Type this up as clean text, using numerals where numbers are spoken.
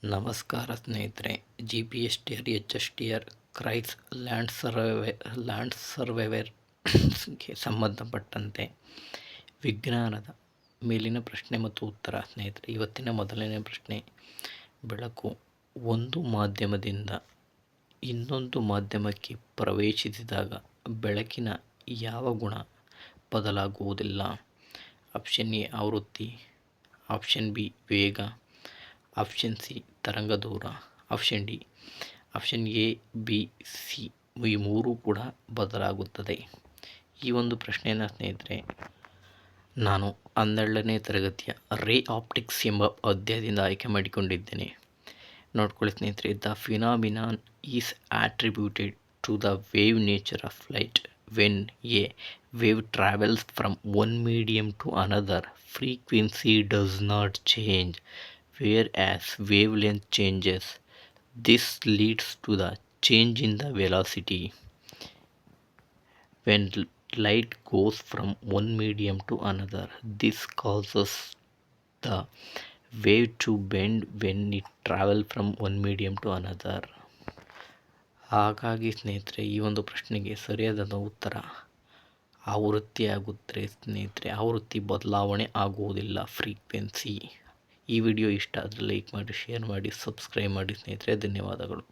ನಮಸ್ಕಾರ ಸ್ನೇಹಿತರೆ. GPS-TR, HSTR, ಕ್ರೈಸ್ land ಸರ್ವೇಯರ್ಗೆ ಸಂಬಂಧಪಟ್ಟಂತೆ ವಿಜ್ಞಾನದ ಮೇಲಿನ ಪ್ರಶ್ನೆ ಮತ್ತು ಉತ್ತರ. ಸ್ನೇಹಿತರೆ, ಇವತ್ತಿನ ಮೊದಲನೇ ಪ್ರಶ್ನೆ: ಬೆಳಕು ಒಂದು ಮಾಧ್ಯಮದಿಂದ ಇನ್ನೊಂದು ಮಾಧ್ಯಮಕ್ಕೆ ಪ್ರವೇಶಿಸಿದಾಗ ಬೆಳಕಿನ ಯಾವ ಗುಣ ಬದಲಾಗುವುದಿಲ್ಲ? ಆಪ್ಷನ್ ಎ ಆವೃತ್ತಿ, ಆಪ್ಷನ್ ಬಿ ವೇಗ, ಆಪ್ಷನ್ ಸಿ ತರಂಗ ದೂರ, ಆಪ್ಷನ್ ಎ ಬಿ ಸಿ ಈ ಮೂರು ಕೂಡ ಬದಲಾಗುತ್ತದೆ. ಈ ಒಂದು ಪ್ರಶ್ನೆಯನ್ನು ಸ್ನೇಹಿತರೆ ನಾನು 12ನೇ ತರಗತಿಯ ರೇ ಆಪ್ಟಿಕ್ಸ್ ಎಂಬ ಅಧ್ಯಾಯದಿಂದ ಆಯ್ಕೆ ಮಾಡಿಕೊಂಡಿದ್ದೇನೆ. ನೋಡ್ಕೊಳ್ಳಿ ಸ್ನೇಹಿತರೆ. The phenomenon is attributed to the wave nature of light. When a wave travels from one medium to another, frequency does not change, whereas wavelength changes. This leads to the change in the velocity. When light goes from one medium to another, this causes the wave to bend when it travels from one medium to another. ಹಾಗಾಗಿ ಸ್ನೇಹಿತರೆ, ಈ ಒಂದು ಪ್ರಶ್ನೆಗೆ ಸರಿಯಾದ ಉತ್ತರ ಆವೃತ್ತಿ ಆಗುತ್ತೆ ಸ್ನೇಹಿತರೆ. ಆವೃತ್ತಿ ಬದಲಾವಣೆ ಆಗುವುದಿಲ್ಲ, ಫ್ರೀಕ್ವೆನ್ಸಿ. ಈ ವಿಡಿಯೋ ಇಷ್ಟ ಆದರೆ ಲೈಕ್ ಮಾಡಿ, ಶೇರ್ ಮಾಡಿ, ಸಬ್ಸ್ಕ್ರೈಬ್ ಮಾಡಿ ಸ್ನೇಹಿತರೆ. ಧನ್ಯವಾದಗಳು.